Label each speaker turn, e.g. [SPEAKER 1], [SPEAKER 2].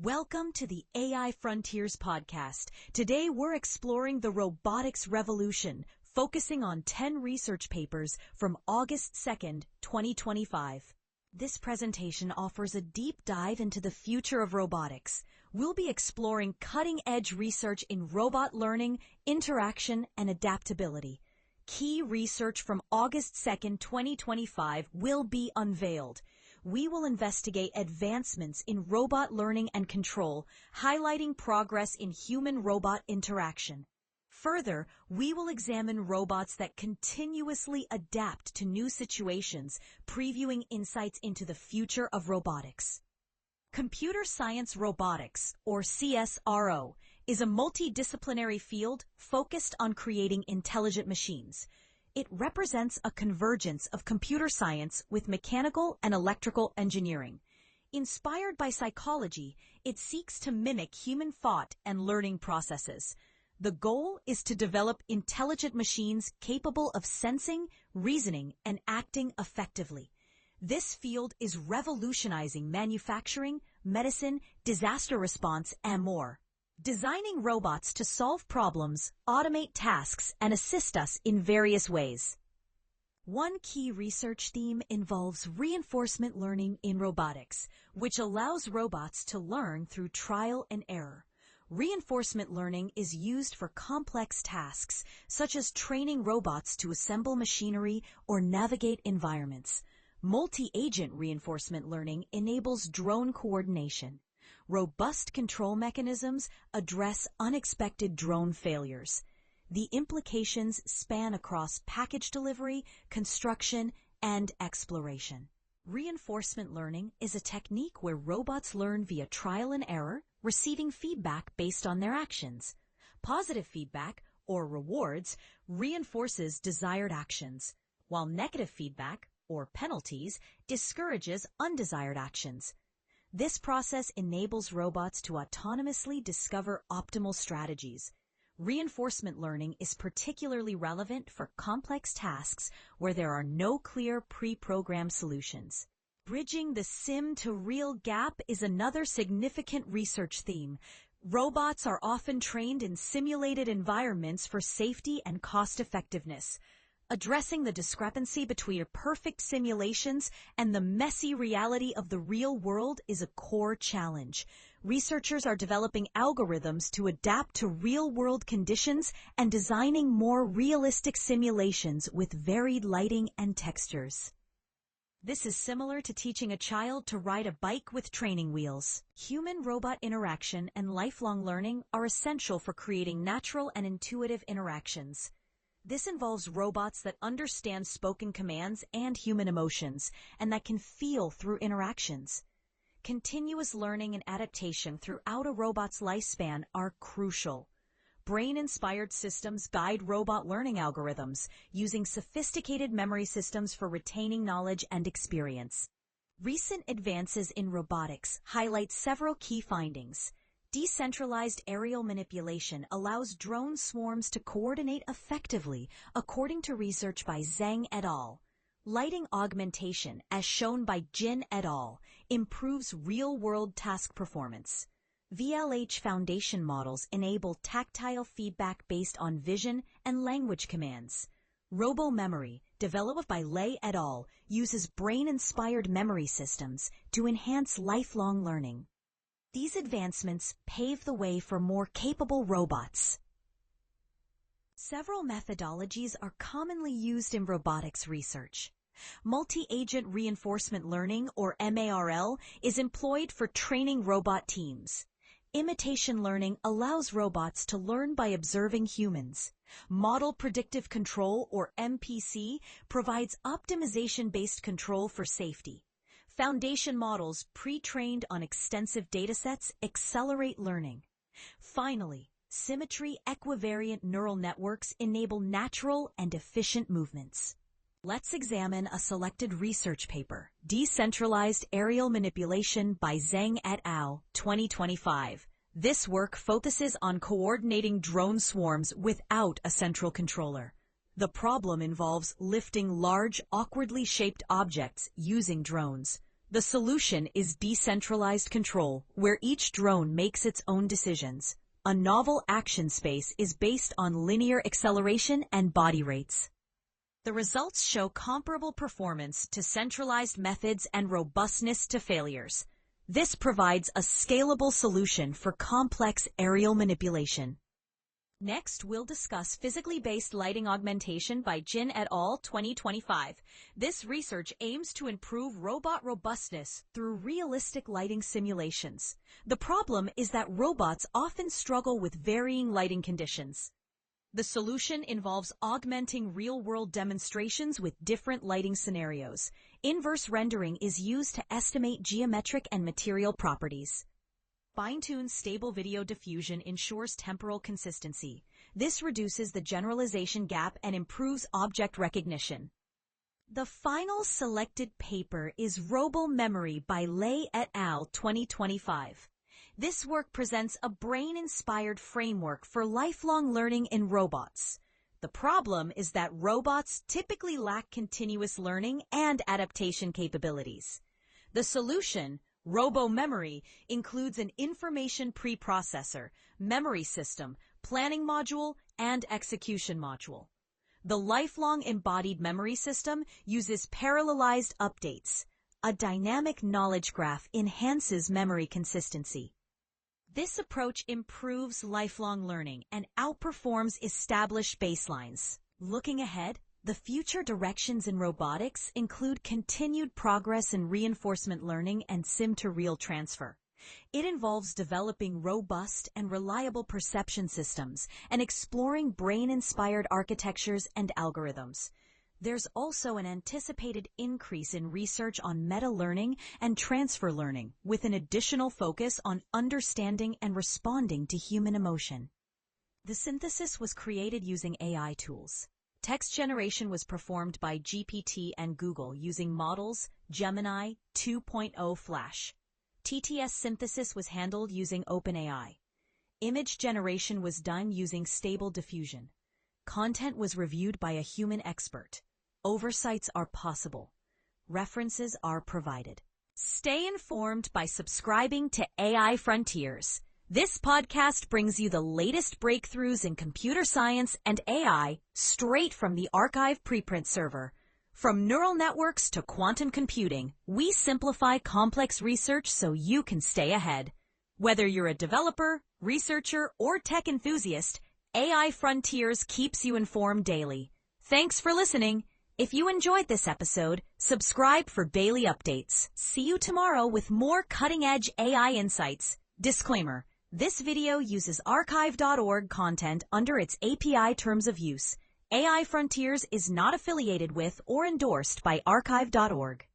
[SPEAKER 1] Welcome to the AI Frontiers podcast. Today we're exploring the robotics revolution, focusing on 10 research papers from August 2nd, 2025. This presentation offers a deep dive into the future of robotics. We'll be exploring cutting-edge research in robot learning, interaction, and adaptability. Key research from August 2nd, 2025 will be unveiled. We will investigate advancements in robot learning and control, highlighting progress in human-robot interaction. Further, we will examine robots that continuously adapt to new situations, previewing insights into the future of robotics. Computer Science Robotics, or cs.RO, is a multidisciplinary field focused on creating intelligent machines. It represents a convergence of computer science with mechanical and electrical engineering. Inspired by psychology, it seeks to mimic human thought and learning processes. The goal is to develop intelligent machines capable of sensing, reasoning, and acting effectively. This field is revolutionizing manufacturing, medicine, disaster response, and more. Designing robots to solve problems, automate tasks, and assist us in various ways. One key research theme involves reinforcement learning in robotics, which allows robots to learn through trial and error. Reinforcement learning is used for complex tasks, such as training robots to assemble machinery or navigate environments. Multi-agent reinforcement learning enables drone coordination. Robust control mechanisms address unexpected drone failures. The implications span across package delivery, construction, and exploration. Reinforcement learning is a technique where robots learn via trial and error, receiving feedback based on their actions. Positive feedback, or rewards, reinforces desired actions, while negative feedback, or penalties, discourages undesired actions. This process enables robots to autonomously discover optimal strategies. Reinforcement learning is particularly relevant for complex tasks where there are no clear pre-programmed solutions. Bridging the sim-to-real gap is another significant research theme. Robots are often trained in simulated environments for safety and cost-effectiveness. Addressing the discrepancy between perfect simulations and the messy reality of the real world is a core challenge. Researchers are developing algorithms to adapt to real-world conditions and designing more realistic simulations with varied lighting and textures. This is similar to teaching a child to ride a bike with training wheels. Human-robot interaction and lifelong learning are essential for creating natural and intuitive interactions. This involves robots that understand spoken commands and human emotions, and that can feel through interactions. Continuous learning and adaptation throughout a robot's lifespan are crucial. Brain-inspired systems guide robot learning algorithms, using sophisticated memory systems for retaining knowledge and experience. Recent advances in robotics highlight several key findings. Decentralized aerial manipulation allows drone swarms to coordinate effectively, according to research by Zeng et al. Lighting augmentation, as shown by Jin et al., improves real-world task performance. VLH foundation models enable tactile feedback based on vision and language commands. RoboMemory, developed by Lei et al., uses brain-inspired memory systems to enhance lifelong learning. These advancements pave the way for more capable robots. Several methodologies are commonly used in robotics research. Multi-agent reinforcement learning, or MARL, is employed for training robot teams. Imitation learning allows robots to learn by observing humans. Model predictive control, or MPC, provides optimization-based control for safety. Foundation models pre-trained on extensive datasets accelerate learning. Finally, symmetry equivariant neural networks enable natural and efficient movements. Let's examine a selected research paper, Decentralized Aerial Manipulation by Zeng et al., 2025. This work focuses on coordinating drone swarms without a central controller. The problem involves lifting large, awkwardly shaped objects using drones. The solution is decentralized control, where each drone makes its own decisions. A novel action space is based on linear acceleration and body rates. The results show comparable performance to centralized methods and robustness to failures. This provides a scalable solution for complex aerial manipulation. Next, we'll discuss physically based lighting augmentation by Zeng et al. 2025. This research aims to improve robot robustness through realistic lighting simulations. The problem is that robots often struggle with varying lighting conditions. The solution involves augmenting real-world demonstrations with different lighting scenarios. Inverse rendering is used to estimate geometric and material properties. Fine-tuned stable video diffusion ensures temporal consistency. This reduces the generalization gap and improves object recognition. The final selected paper is RoboMemory by Lei et al. 2025. This work presents a brain-inspired framework for lifelong learning in robots. The problem is that robots typically lack continuous learning and adaptation capabilities. The solution, RoboMemory, includes an information preprocessor, memory system, planning module, and execution module. The lifelong embodied memory system uses parallelized updates. A dynamic knowledge graph enhances memory consistency. This approach improves lifelong learning and outperforms established baselines. Looking ahead, the future directions in robotics include continued progress in reinforcement learning and sim-to-real transfer. It involves developing robust and reliable perception systems and exploring brain-inspired architectures and algorithms. There's also an anticipated increase in research on meta-learning and transfer learning, with an additional focus on understanding and responding to human emotion. The synthesis was created using AI tools. Text generation was performed by GPT and Google using models Gemini 2.0 Flash. TTS synthesis was handled using OpenAI. Image generation was done using Stable Diffusion. Content was reviewed by a human expert. Oversights are possible. References are provided. Stay informed by subscribing to AI Frontiers. This podcast brings you the latest breakthroughs in computer science and AI straight from the archive preprint server. From neural networks to quantum computing, we simplify complex research so you can stay ahead. Whether you're a developer, researcher, or tech enthusiast, AI Frontiers keeps you informed daily. Thanks for listening. If you enjoyed this episode, subscribe for daily updates. See you tomorrow with more cutting-edge AI insights. Disclaimer: this video uses archive.org content under its API terms of use. AI Frontiers is not affiliated with or endorsed by archive.org.